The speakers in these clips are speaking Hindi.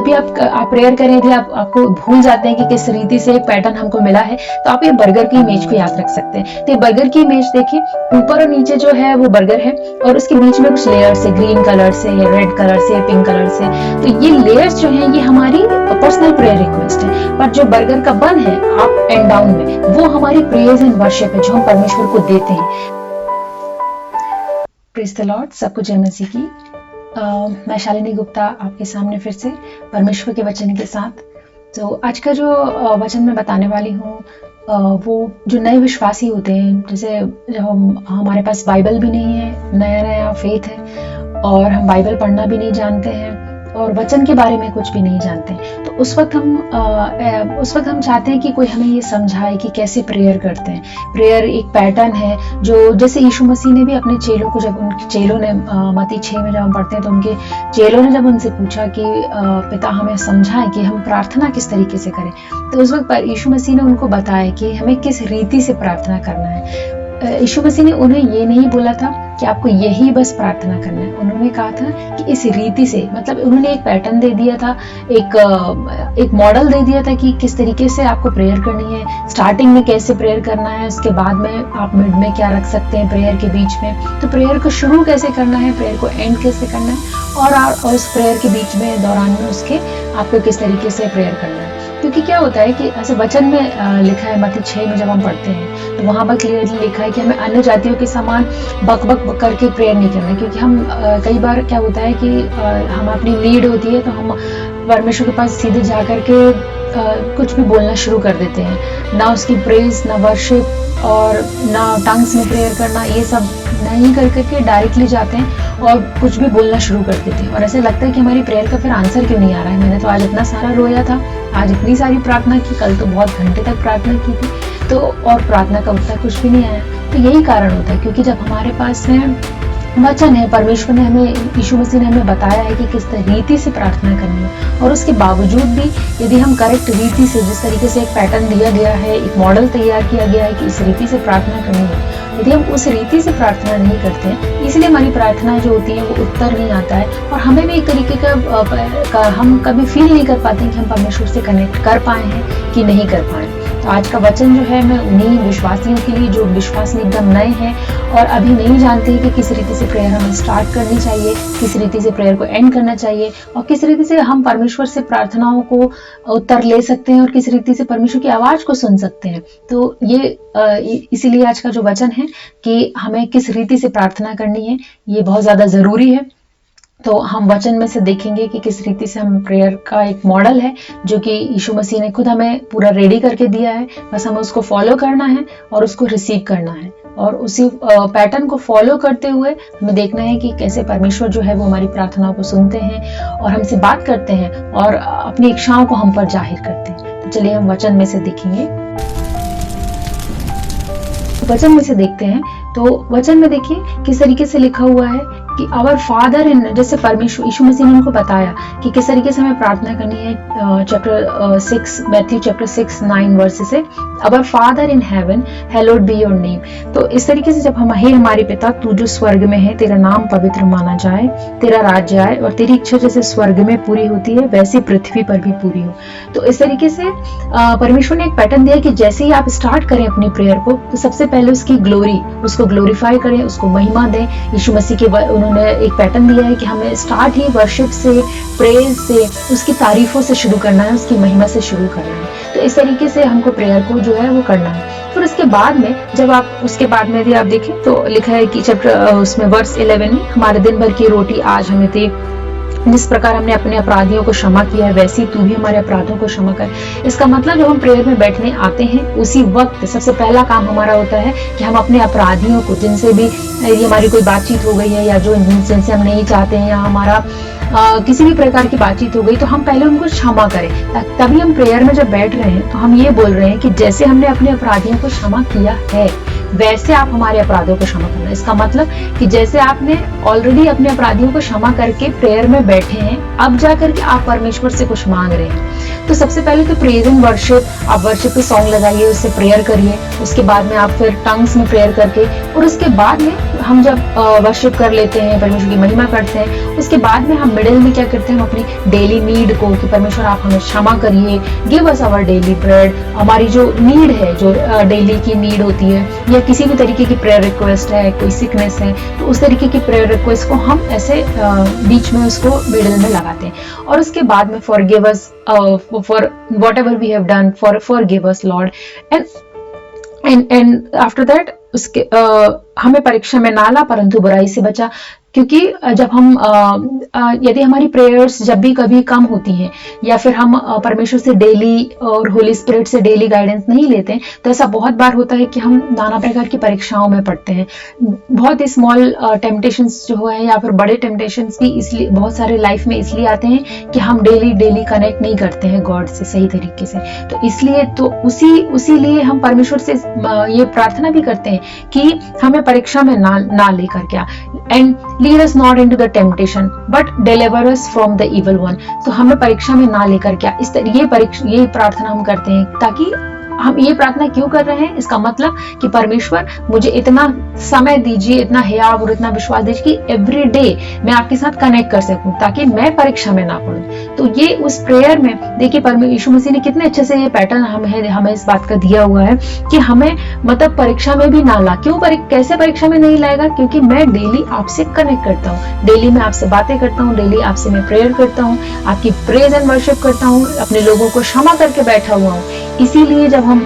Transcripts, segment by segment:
भी आप प्रेयर करें, यदि आपको भूल जाते हैं कि किस रीति से एक पैटर्न हमको मिला है, तो आप ये बर्गर की इमेज को याद रख सकते हैं। तो ये बर्गर की इमेज देखिए, ऊपर और नीचे जो है वो बर्गर है और उसके बीच में कुछ लेयर्स है, ग्रीन कलर से या रेड कलर से, पिंक कलर से। तो ये लेयर्स जो है ये हमारी पर्सनल प्रेयर रिक्वेस्ट है, पर जो बर्गर का बन है अप एंड डाउन में, वो हमारी प्रेज एंड वर्शिप है जो हम परमेश्वर को देते हैं। प्रेज द लॉर्ड, सबको जय मसीह की। मैं शालिनी गुप्ता आपके सामने फिर से परमेश्वर के वचन के साथ। तो आज का जो वचन मैं बताने वाली हूँ वो जो नए विश्वासी होते हैं, जैसे जब हमारे पास बाइबल भी नहीं है, नया नया फेथ है और हम बाइबल पढ़ना भी नहीं जानते हैं और वचन के बारे में कुछ भी नहीं जानते, तो उस वक्त हम चाहते हैं कि कोई हमें ये समझाए कि कैसे प्रेयर करते हैं। प्रेयर एक पैटर्न है जो, जैसे यीशु मसीह ने भी अपने चेलों को, जब उनके चेलों ने मत्ती 6 में जब हम पढ़ते हैं तो उनके चेलों ने जब उनसे पूछा कि पिता हमें समझाएं कि हम प्रार्थना किस तरीके से करें, तो उस वक्त यीशु मसीह ने उनको बताया कि हमें किस रीति से प्रार्थना करना है। यीशु मसीह ने उन्हें ये नहीं बोला था कि आपको यही बस प्रार्थना करना है, उन्होंने कहा था कि इस रीति से, मतलब उन्होंने एक पैटर्न दे दिया था, एक मॉडल दे दिया था कि किस तरीके से आपको प्रेयर करनी है, स्टार्टिंग में कैसे प्रेयर करना है, उसके बाद में आप मिड में क्या रख सकते हैं प्रेयर के बीच में, तो प्रेयर को शुरू कैसे करना है, प्रेयर को एंड कैसे करना है, और उस प्रेयर के बीच में दौरान में उसके आपको किस तरीके से प्रेयर करना है। क्योंकि क्या होता है कि ऐसे वचन में लिखा है, मत्ती 6 में जब हम पढ़ते हैं तो वहां पर क्लियरली लिखा है कि हमें अन्य जातियों के समान बक बक करके प्रेयर नहीं करना है। क्योंकि हम कई बार क्या होता है कि हम अपनी नीड होती है तो हम परमेश्वर के पास सीधे जा करके कुछ भी बोलना शुरू कर देते हैं, ना उसकी प्रेज, ना वर्शिप और ना टंग्स में प्रेयर करना, ये सब नहीं कर करके डायरेक्टली जाते हैं और कुछ भी बोलना शुरू कर देते हैं और ऐसे लगता है कि हमारी प्रेयर का फिर आंसर क्यों नहीं आ रहा है। मैंने तो आज इतना सारा रोया था, आज इतनी सारी प्रार्थना की, कल तो बहुत घंटे तक प्रार्थना की थी, तो और प्रार्थना का उत्तर कुछ भी नहीं आया। तो यही कारण होता है, क्योंकि जब हमारे पास में वचन है, परमेश्वर ने हमें, यीशु मसीह ने हमें बताया है कि किस रीति से प्रार्थना करनी है, और उसके बावजूद भी यदि हम करेक्ट रीति से, जिस तरीके से एक पैटर्न दिया गया है, एक मॉडल तैयार किया गया है कि इस रीति से प्रार्थना करनी है, यदि हम उस रीति से प्रार्थना नहीं करते हैं, इसलिए हमारी प्रार्थना जो होती है वो उत्तर नहीं आता है और हमें भी एक तरीके का हम कभी फील नहीं कर पाते हैं कि हम परमेश्वर से कनेक्ट कर पाए हैं कि नहीं कर पाए। तो आज का वचन जो है मैं उन्हीं विश्वासियों के लिए जो विश्वास में एकदम नए हैं और अभी नहीं जानते हैं कि किस रीति से प्रेयर हमें स्टार्ट करनी चाहिए, किस रीति से प्रेयर को एंड करना चाहिए और किस रीति से हम परमेश्वर से प्रार्थनाओं को उत्तर ले सकते हैं और किस रीति से परमेश्वर की आवाज को सुन सकते हैं। तो ये इसीलिए आज का जो वचन है कि हमें किस रीति से प्रार्थना करनी है, ये बहुत ज्यादा जरूरी है। तो हम वचन में से देखेंगे कि किस रीति से हम प्रेयर का एक मॉडल है जो कि यीशु मसीह ने खुद हमें पूरा रेडी करके दिया है, बस हमें उसको फॉलो करना है और उसको रिसीव करना है और उसी पैटर्न को फॉलो करते हुए हमें देखना है कि कैसे परमेश्वर जो है वो हमारी प्रार्थनाओं को सुनते हैं और हमसे बात करते हैं और अपनी इच्छाओं को हम पर जाहिर करते हैं। तो चलिए हम वचन में से देखेंगे, वचन में से देखते हैं। तो वचन में देखिए किस तरीके से लिखा हुआ है कि आवर फादर इन, जैसे परमेश्वर यीशु मसीह ने उनको बताया कि किस तरीके से हमें प्रार्थना करनी है। चैप्टर 6 मैथ्यू चैप्टर 6:9 वर्स से, our father in heaven hallowed be your name. तो इस तरीके से जब हम, हे हमारे पिता तू जो स्वर्ग में है, तेरा नाम पवित्र माना जाए, तेरा राज्य आए और तेरी इच्छा जैसे स्वर्ग में पूरी होती है वैसे पृथ्वी पर भी पूरी हो। तो इस तरीके से परमेश्वर ने एक पैटर्न दिया कि जैसे ही आप स्टार्ट करें अपनी प्रेयर को तो सबसे पहले उसकी ग्लोरी, उसको ग्लोरीफाई करें, उसको महिमा दें। यीशु मसीह के उन्होंने एक पैटर्न दिया है कि हमें स्टार्ट ही वर्शिप से, प्रेज से, उसकी तारीफों से शुरू करना है, उसकी महिमा से शुरू करना है। तो इस तरीके से हमको प्रेयर को जो है वो करना है। फिर उसके बाद में जब आप, उसके बाद में यदि आप देखें तो लिखा है कि चैप्टर उसमें वर्स 11 में, हमारे दिन भर की रोटी आज हमें दे, जिस प्रकार हमने अपने अपराधियों को क्षमा किया है वैसे तू भी हमारे अपराधों को क्षमा कर। इसका मतलब जब हम प्रेयर में बैठने आते हैं उसी वक्त सबसे पहला काम हमारा होता है कि हम अपने अपराधियों को, जिनसे भी यदि हमारी कोई बातचीत हो गई है या जो जिनसे हम नहीं चाहते हैं या हमारा किसी भी प्रकार की बातचीत हो गई, तो हम पहले उनको क्षमा करें। तभी हम प्रेयर में जब बैठ रहे हैं तो हम ये बोल रहे हैं कि जैसे हमने अपने अपराधियों को क्षमा किया है वैसे आप हमारे अपराधों को क्षमा करना। इसका मतलब कि जैसे आपने ऑलरेडी अपने अपराधियों को क्षमा करके प्रेयर में बैठे हैं, अब जाकर के आप परमेश्वर से कुछ मांग रहे हैं। तो सबसे पहले तो प्रेज एंड वर्शिप, आप वर्शिप के सॉन्ग लगाइए, उससे प्रेयर करिए, उसके बाद में आप फिर टंग्स में प्रेयर करके, और उसके बाद में हम जब वर्शिप कर लेते हैं, परमेश्वर की महिमा करते हैं, उसके बाद में हम मिडिल में क्या करते हैं, हम अपनी डेली नीड को कि परमेश्वर आप हमें क्षमा करिए, give us our daily bread, हमारी जो नीड है, जो डेली की नीड होती है, या किसी भी तरीके की प्रेयर रिक्वेस्ट है, कोई सिकनेस है, तो उस तरीके की प्रेयर रिक्वेस्ट को हम ऐसे बीच में उसको मिडिल में लगाते हैं। और उसके बाद में forgive us for whatever we have done, forgive us Lord, and after that उसके हमें परीक्षा में ना ला परंतु बुराई से बचा। क्योंकि जब हम यदि हमारी प्रेयर्स जब भी कभी कम होती हैं, या फिर हम परमेश्वर से डेली और होली स्पिरिट से डेली गाइडेंस नहीं लेते हैं, तो ऐसा बहुत बार होता है कि हम नाना प्रकार की परीक्षाओं में पड़ते हैं। बहुत ही स्मॉल टेम्पटेशंस जो है, या फिर बड़े टेम्पटेशंस भी इसलिए बहुत सारे लाइफ में इसलिए आते हैं कि हम डेली कनेक्ट नहीं करते हैं गॉड से सही तरीके से। तो इसलिए तो उसी लिए हम परमेश्वर से ये प्रार्थना भी करते हैं कि हमें परीक्षा में ना लेकर क्या, and lead us not into the temptation but deliver us from the evil one। तो हमें परीक्षा में ना लेकर क्या, ये प्रार्थना हम करते हैं। ताकि हम ये प्रार्थना क्यों कर रहे हैं, इसका मतलब कि परमेश्वर मुझे इतना समय दीजिए, इतना हियाव और इतना विश्वास दीजिए कि एवरी डे मैं आपके साथ कनेक्ट कर सकूं, ताकि मैं परीक्षा में ना पड़ूं। तो ये उस प्रेयर में देखिए यीशु मसीह ने कितने अच्छे से ये पैटर्न हमें इस बात का दिया हुआ है कि हमें मतलब परीक्षा में भी ना ला। क्यों कैसे परीक्षा में नहीं लाएगा, क्योंकि मैं डेली आपसे कनेक्ट करता हूँ, डेली मैं आपसे बातें करता हूँ, डेली आपसे मैं प्रेयर करता हूँ, आपकी प्रेज एंड वर्शिप करता हूँ, अपने लोगों को क्षमा करके बैठा हुआ हूँ। इसीलिए जब हम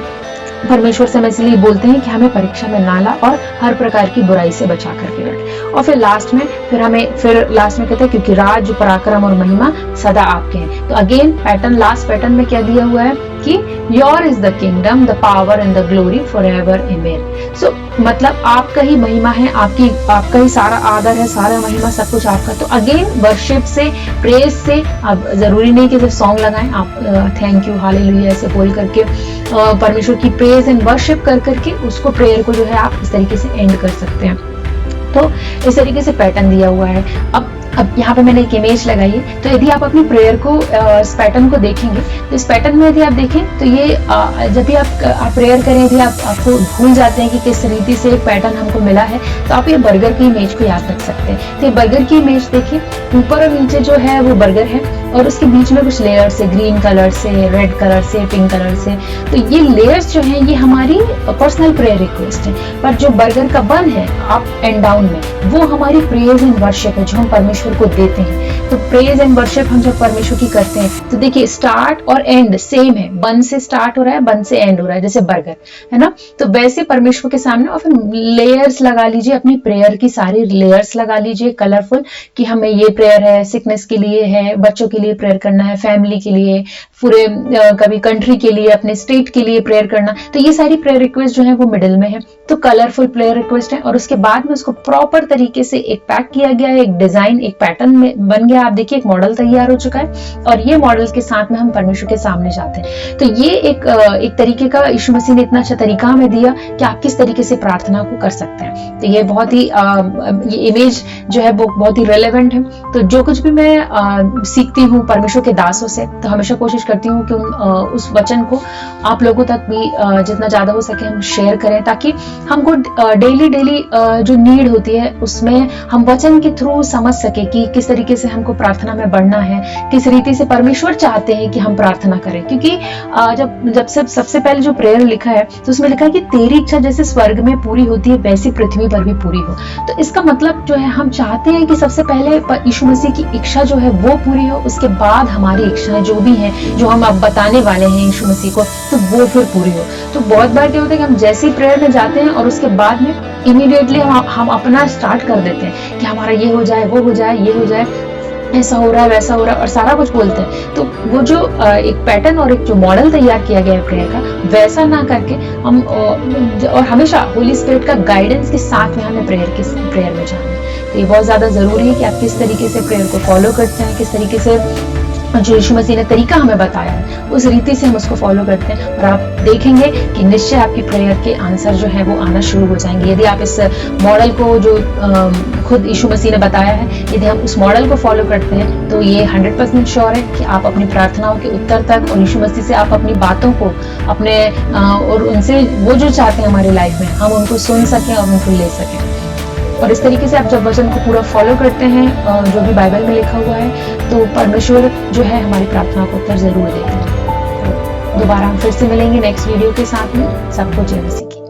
परमेश्वर से इसलिए बोलते हैं कि हमें परीक्षा में ना ला और हर प्रकार की बुराई से बचा करके रख। और फिर लास्ट में कहते हैं क्योंकि राज, पराक्रम और महिमा सदा आपके हैं। तो अगेन लास्ट पैटर्न में क्या दिया हुआ है कि your is the kingdom, the power and the glory for ever amen. So मतलब आपका ही महिमा है, आपका ही सारा आदर है, सारा महिमा सब कुछ आपका। तो अगेन वर्शिप से, प्रेज से, आप जरूरी नहीं कि सिर्फ सॉन्ग लगाएं, आप थैंक यू, हालेलुया ऐसे बोल करके परमेश्वर की प्रेज एंड वर्शिप कर करके उसको प्रेयर को जो है आप इस तरीके से एंड कर सकते हैं। तो इस तरीके से पैटर्न दिया हुआ है। अब यहाँ पे मैंने एक इमेज लगाई है। तो यदि आप अपनी प्रेयर को इस पैटर्न को देखेंगे, तो इस पैटर्न में यदि आप देखें तो ये जब भी आप प्रेयर करें, यदि आपको भूल जाते हैं कि किस रीति से एक पैटर्न हमको मिला है, तो आप ये बर्गर की इमेज को याद रख सकते हैं। तो ये बर्गर की इमेज देखिए, ऊपर और नीचे जो है वो बर्गर है और उसके बीच में कुछ लेयर्स है, ग्रीन कलर से, रेड कलर से, पिंक कलर से। तो ये लेयर्स जो हैं ये हमारी पर्सनल प्रेयर रिक्वेस्ट है। पर जो बर्गर का बन है अप एंड डाउन में, वो हमारी प्रेज एंड वर्शिप है जो हम परमेश्वर को देते हैं। तो प्रेज एंड वर्शिप हम जब परमेश्वर की करते हैं तो देखिए स्टार्ट और एंड सेम है, बन से स्टार्ट हो रहा है, बन से एंड हो रहा है, जैसे बर्गर है ना। तो वैसे परमेश्वर के सामने और फिर लेयर्स लगा लीजिए, अपनी प्रेयर की सारी लेयर्स लगा लीजिए कलरफुल, कि हमें ये प्रेयर है, सिकनेस के लिए है, बच्चों के लिए प्रेयर करना है, फैमिली के लिए, पूरे कभी कंट्री के लिए, अपने स्टेट के लिए प्रेयर करना। तो ये सारी प्रेयर रिक्वेस्ट जो है वो मिडिल में है, तो कलरफुल प्रेयर रिक्वेस्ट है। और उसके बाद में उसको प्रॉपर तरीके से एक पैक किया गया है, एक डिजाइन, एक पैटर्न में बन गया। आप देखिए एक मॉडल तैयार हो चुका है और ये मॉडल के साथ में हम परमेश्वर के सामने जाते हैं। तो ये एक तरीके का यीशु मसीह ने इतना अच्छा तरीका हमें दिया कि आप किस तरीके से प्रार्थना को कर सकते हैं। तो ये बहुत ही ये इमेज जो है वो बहुत ही रेलेवेंट है। तो जो कुछ भी मैं सीखती हूँ परमेश्वर के दासों से, तो हमेशा कोशिश करती हूँ कि उस वचन को आप लोगों तक भी जितना ज्यादा हो सके हम शेयर करें, ताकि हमको डेली जो नीड होती है उसमें हम वचन के थ्रू समझ सके कि किस तरीके से हमको प्रार्थना में बढ़ना है, किस रीति से परमेश्वर चाहते हैं कि हम प्रार्थना करें। क्योंकि जब सबसे पहले जो प्रेयर लिखा है तो उसमें लिखा है कि तेरी इच्छा जैसे स्वर्ग में पूरी होती है वैसी पृथ्वी पर भी पूरी हो। तो इसका मतलब जो है हम चाहते हैं कि सबसे पहले यीशु मसीह की इच्छा जो है वो पूरी हो, उसके बाद हमारी इच्छाएं जो भी हैं, जो हम अब बताने वाले हैं यीशु मसीह को, तो वो फिर पूरी हो। तो बहुत बार क्या होता है कि हम जैसे ही प्रेयर में जाते हैं और उसके बाद में इमीडिएटली हम अपना स्टार्ट कर देते हैं कि हमारा ये हो जाए, वो हो जाए, ये हो जाए, ऐसा हो रहा है, वैसा हो रहा है, और सारा कुछ बोलते हैं। तो वो जो एक पैटर्न और एक जो मॉडल तैयार किया गया है प्रेयर का, वैसा ना करके हम और हमेशा होली स्पिरिट का गाइडेंस के साथ में हमें प्रेयर में जाना है। तो ये बहुत ज्यादा जरूरी है कि आप किस तरीके से प्रेयर को फॉलो करते हैं, किस तरीके से जो यीशु मसीह ने तरीका हमें बताया है उस रीति से हम उसको फॉलो करते हैं, और आप देखेंगे कि निश्चय आपकी प्रेयर के आंसर जो है वो आना शुरू हो जाएंगे। यदि आप इस मॉडल को जो खुद यीशु मसीह ने बताया है, यदि हम उस मॉडल को फॉलो करते हैं तो ये 100% श्योर है कि आप अपनी प्रार्थनाओं के उत्तर तक और यीशु मसीह से आप अपनी बातों को अपने और उनसे वो जो चाहते हैं हमारी लाइफ में, हम उनको सुन सकें और उनको ले सकें। और इस तरीके से आप जब वचन को पूरा फॉलो करते हैं, जो भी बाइबल में लिखा हुआ है, तो परमेश्वर जो है हमारी प्रार्थना को उत्तर जरूर देते हैं। तो दोबारा हम फिर से मिलेंगे नेक्स्ट वीडियो के साथ में। सबको जय मसीह की।